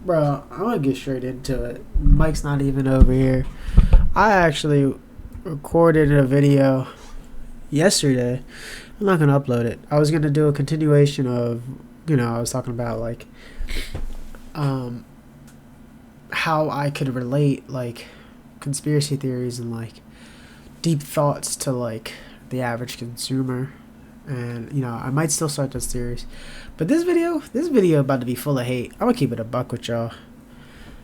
Bro, I'm gonna get straight into it. Mike's not even over here. I actually recorded a video yesterday. I'm not gonna upload it. I was gonna do a continuation of, I was talking about like, um, how I could relate like conspiracy theories and like deep thoughts to like the average consumer. And I might still start this series, but this video about to be full of hate. I'm gonna keep it a buck with y'all.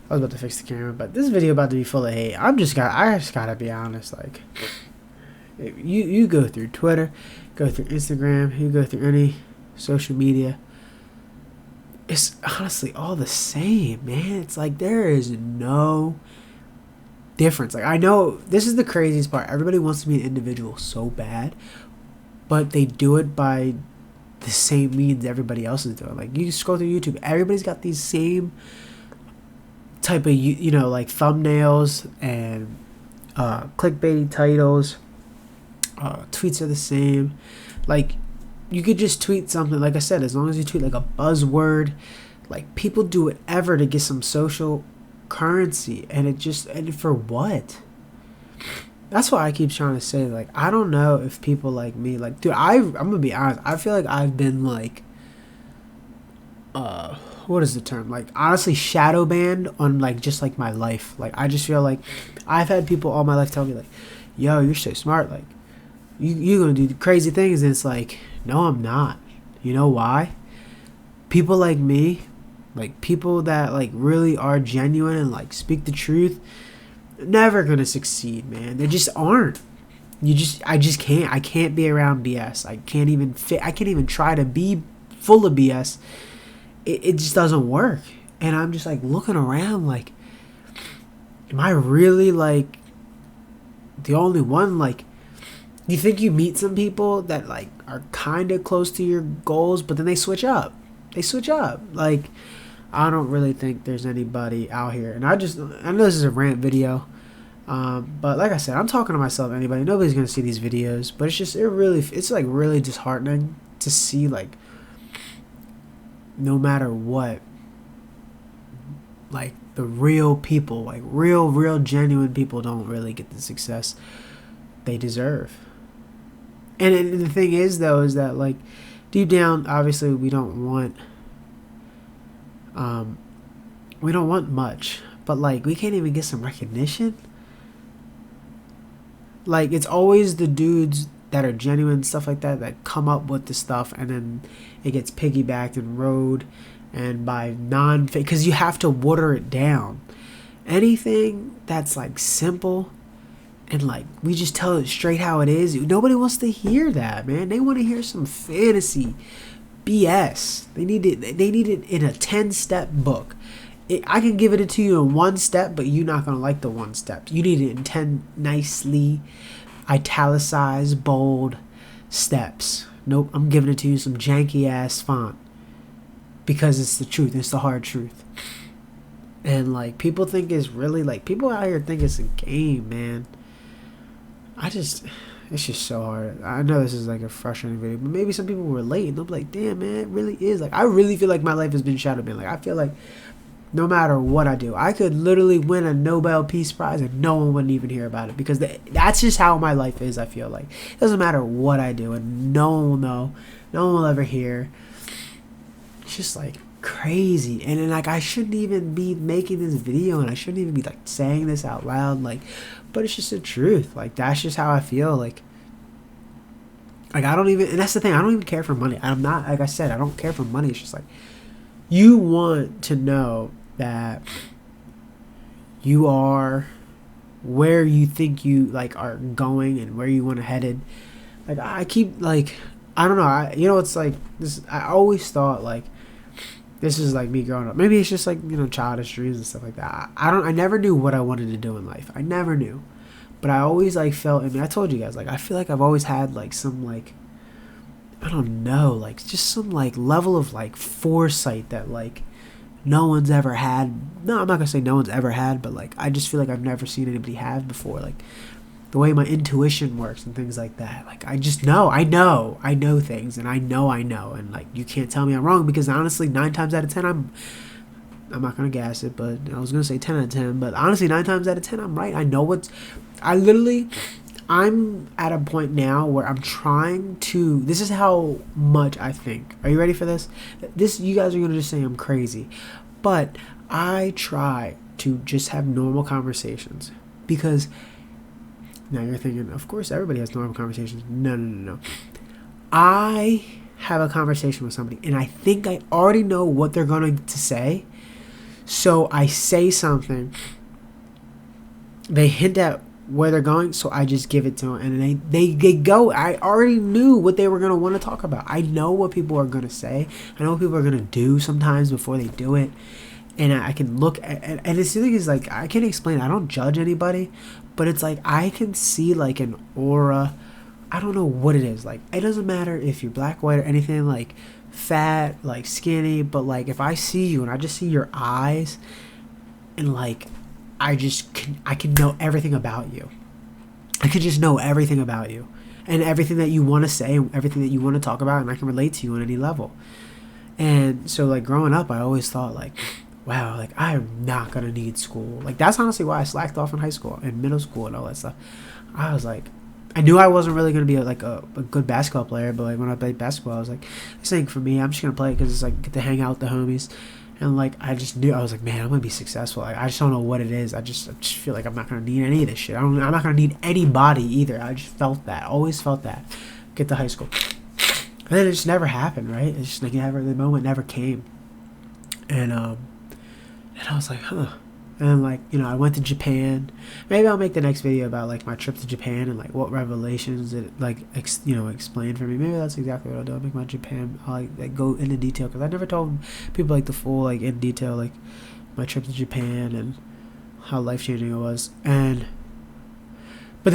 I was about to fix the camera, but this video about to be full of hate. I just gotta be honest. Like, you go through Twitter, go through Instagram, you go through any social media, it's honestly all the same, man. It's like there is no difference. Like, I know this is the craziest part. Everybody wants to be an individual so bad, but they do it by the same means everybody else is doing. Like, you scroll through YouTube, everybody's got these same type of like thumbnails and clickbaity titles. Tweets are the same. Like, you could just tweet something, like I said, as long as you tweet like a buzzword. Like, people do whatever to get some social currency, and for what? That's why I keep trying to say, like, I don't know if people like me, like, dude, I'm gonna be honest, I feel like I've been like, what is the term, like, honestly shadow banned on like just like my life. Like, I just feel like I've had people all my life tell me like, yo, you're so smart, like, you're gonna do crazy things, and it's like, no, I'm not. You know why? People like me, like people that like really are genuine and like speak the truth, never gonna succeed, man. They just aren't. I just can't. I can't be around BS. I can't even fit. I can't even try to be full of BS. It just doesn't work. And I'm just like looking around, like, am I really like the only one? Like, you think you meet some people that like are kind of close to your goals, but then they switch up. They switch up. Like, I don't really think there's anybody out here. And I know this is a rant video, but like I said, I'm talking to myself. Anybody, nobody's gonna see these videos. But it's like really disheartening to see, like, no matter what, like the real people, like real genuine people, don't really get the success they deserve. And the thing is, though, is that like deep down, obviously, um, we don't want much, but like we can't even get some recognition. Like, it's always the dudes that are genuine, stuff like that, that come up with the stuff, and then it gets piggybacked and rode and by non-fake, because you have to water it down. Anything that's like simple and like we just tell it straight how it is, nobody wants to hear that, man. They want to hear some fantasy BS. They need it in a 10-step book. I can give it to you in one step, but you're not gonna like the one step. You need it in 10 nicely italicized, bold steps. Nope, I'm giving it to you some janky ass font because it's the truth. It's the hard truth. And like, people think it's really, like, people out here think it's a game, man. It's just so hard. I know this is like a frustrating video, but maybe some people relate and they'll be like, damn, man, it really is. Like, I really feel like my life has been shadow banned. Like, I feel like no matter what I do, I could literally win a Nobel Peace Prize and no one wouldn't even hear about it, because that's just how my life is. I feel like it doesn't matter what I do and no one will know, no one will ever hear. It's just like crazy. And then, like, I shouldn't even be making this video and I shouldn't even be like saying this out loud, like, but it's just the truth. Like, that's just how I feel. Like I don't even, and that's the thing, I don't even care for money. I'm not, like I said, I don't care for money. It's just like, you want to know that you are where you think you like are going and where you want to headed. Like, I keep like, I don't know, it's like this. I always thought like this is like me growing up. Maybe it's just like, childish dreams and stuff like that. I never knew what I wanted to do in life. I never knew, but I always like felt. I mean, I told you guys, like, I feel like I've always had like some, like, I don't know, like just some like level of like foresight that like no one's ever had. No, I'm not gonna say no one's ever had, but like I just feel like I've never seen anybody have before. Like, the way my intuition works and things like that. Like, I just know, I know things, and I know, and like, you can't tell me I'm wrong, because honestly, 9 times out of 10, I'm not gonna gas it, but I was gonna say 10 out of 10. But honestly, 9 times out of 10, I'm right. I know what's. I'm at a point now where I'm trying to. This is how much I think. Are you ready for this? You guys are gonna just say I'm crazy, but I try to just have normal conversations because now you're thinking, of course, everybody has normal conversations. No. I have a conversation with somebody, and I think I already know what they're going to say. So I say something. They hint at where they're going, so I just give it to them, and they go. I already knew what they were going to want to talk about. I know what people are going to say. I know what people are going to do sometimes before they do it. And I can look at, and the thing is, like, I can't explain. I don't judge anybody, but it's like I can see like an aura. I don't know what it is. Like, it doesn't matter if you're black, white, or anything, like fat, like skinny, but like if I see you and I just see your eyes, and like I can know everything about you. I can just know everything about you and everything that you want to say and everything that you want to talk about, and I can relate to you on any level. And so, like, growing up, I always thought, like, wow, like, I am not going to need school. Like, that's honestly why I slacked off in high school and middle school and all that stuff. I was like, I knew I wasn't really going to be, a good basketball player, but, like, when I played basketball, I was like, this ain't for me. I'm just going to play it because it's, like, get to hang out with the homies. And, like, I just knew, I was like, man, I'm going to be successful. Like, I just don't know what it is. I just feel like I'm not going to need any of this shit. I'm not going to need anybody either. I just felt that. Always felt that. Get to high school. And then it just never happened, right? It's just like the moment never came. And I was like, huh. And, like, I went to Japan. Maybe I'll make the next video about, like, my trip to Japan and, like, what revelations it, like, explained for me. Maybe that's exactly what I'll do. I'll make my Japan, I'll, like, go into detail. Because I never told people, like, the full, like, in detail, like, my trip to Japan and how life-changing it was. But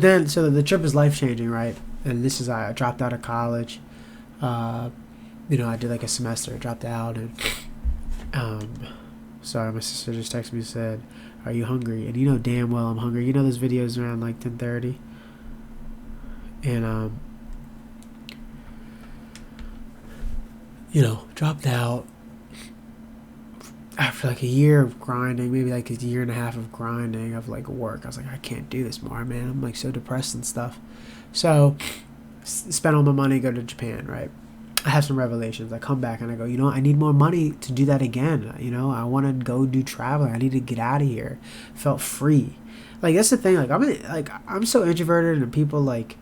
then, so the trip is life-changing, right? And this is, I dropped out of college. I did, like, a semester, dropped out, and, sorry, my sister just texted me and said, are you hungry? And you know damn well I'm hungry. This video's around like 10:30. And dropped out after like a year of grinding, maybe like a year and a half of grinding of like work. I was like, I can't do this more, man. I'm like so depressed and stuff. So spent all my money, go to Japan, right? I have some revelations. I come back and I go, I need more money to do that again. I want to go do traveling. I need to get out of here. Felt free. Like, that's the thing. Like, I'm so introverted, and people like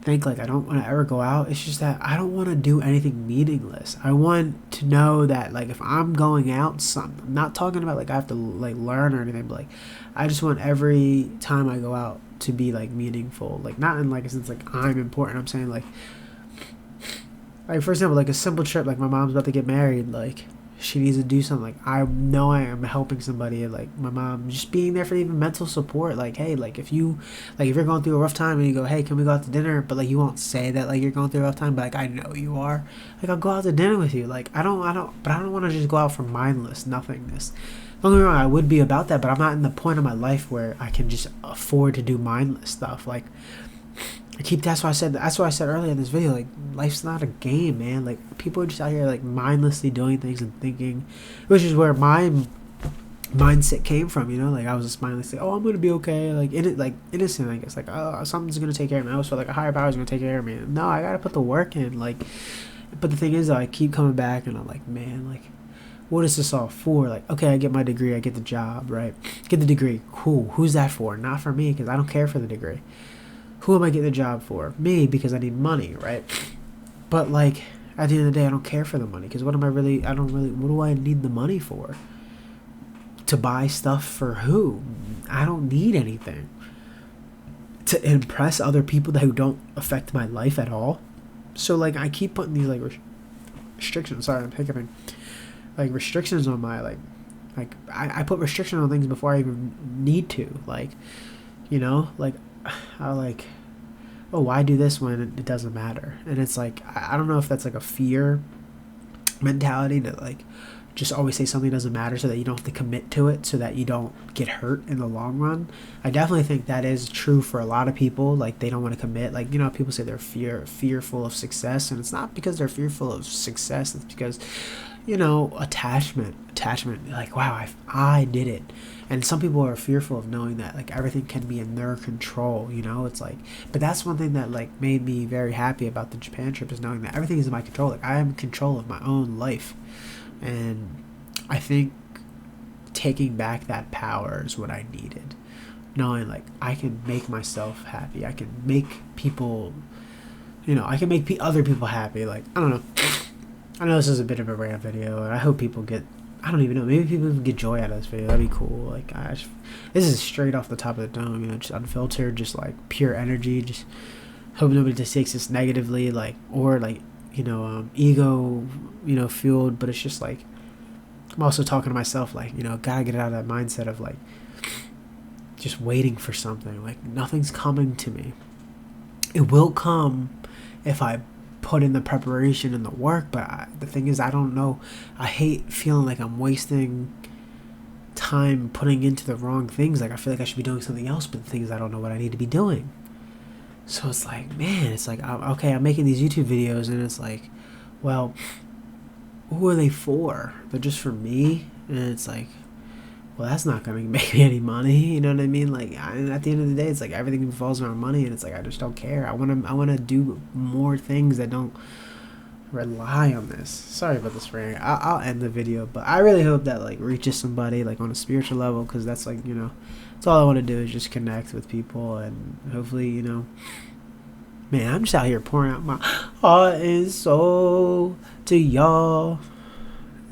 think like I don't want to ever go out. It's just that I don't want to do anything meaningless. I want to know that, like, if I'm going out, I'm not talking about like I have to like learn or anything, but like I just want every time I go out to be like meaningful. Like, not in like a sense like I'm important. I'm saying like for example, like a simple trip, like my mom's about to get married, like she needs to do something, like I know I am helping somebody, like my mom, just being there for even mental support, like, hey, like if you're going through a rough time and you go, hey, can we go out to dinner, but like you won't say that like you're going through a rough time, but like I know you are, like I'll go out to dinner with you, like I don't want to just go out for mindless nothingness. Don't get me wrong, I would be about that, but I'm not in the point of my life where I can just afford to do mindless stuff. Like, that's why I said earlier in this video, like, life's not a game, man. Like, people are just out here like mindlessly doing things and thinking, which is where my mindset came from, like I was just mindlessly, oh, I'm gonna be okay, like innocent, I guess, like, oh, something's gonna take care of me. I always felt like a higher power's gonna take care of me. No, I gotta put the work in, like. But the thing is, though, I keep coming back and I'm like, man, like, what is this all for? Like, okay, I get my degree, I get the job, right? Get the degree, cool. Who's that for? Not for me, because I don't care for the degree. Who am I getting the job for? Me, because I need money, right? But, like, at the end of the day, I don't care for the money, because what do I need the money for? To buy stuff for who? I don't need anything. To impress other people who don't affect my life at all. So, like, I keep putting these, like, restrictions. Sorry, I'm hiccuping. Like, restrictions on my, like I put restrictions on things before I even need to. Like, like, I like, oh, why do this when it doesn't matter? And it's like, I don't know if that's like a fear mentality that like just always say something doesn't matter so that you don't have to commit to it, so that you don't get hurt in the long run. I definitely think that is true for a lot of people. Like, they don't want to commit. Like, people say they're fearful of success, and it's not because they're fearful of success. It's because attachment, like, wow, I did it. And some people are fearful of knowing that, like, everything can be in their control, it's like, but that's one thing that, like, made me very happy about the Japan trip, is knowing that everything is in my control. Like, I am in control of my own life. And I think taking back that power is what I needed, knowing, like, I can make myself happy, I can make people, I can make other people happy. Like, I don't know, I know this is a bit of a rant video, and I hope people get, I don't even know, maybe people get joy out of this video. That'd be cool. Like, this is straight off the top of the dome, just unfiltered, just like pure energy. Just hope nobody just takes this negatively, like, or like, ego, fueled. But it's just like, I'm also talking to myself, like, gotta get out of that mindset of like just waiting for something. Like, nothing's coming to me. It will come if I put in the preparation and the work, but the thing is, I don't know. I hate feeling like I'm wasting time putting into the wrong things. Like, I feel like I should be doing something else, but the thing is, I don't know what I need to be doing. So it's like, man, it's like, okay, I'm making these YouTube videos, and it's like, well, who are they for? They're just for me. And it's like, well, that's not going to make me any money. You know what I mean? Like, at the end of the day, it's like everything revolves around money, and it's like, I just don't care. I want to do more things that don't rely on this. Sorry about this rant. I'll end the video, but I really hope that, like, reaches somebody, like, on a spiritual level, because that's, like, that's all I want to do, is just connect with people, and hopefully, man, I'm just out here pouring out my heart and soul to y'all.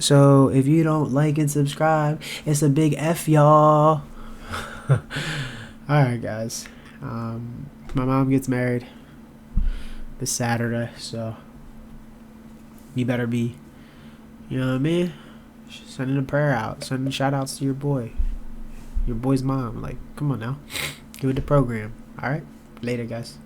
So if you don't like and subscribe, it's a big F, y'all. Alright, guys. My mom gets married this Saturday, so you better be, you know what I mean? Sending a prayer out, sending shout outs to your boy's mom. Like, come on now. Give it the program. Alright? Later, guys.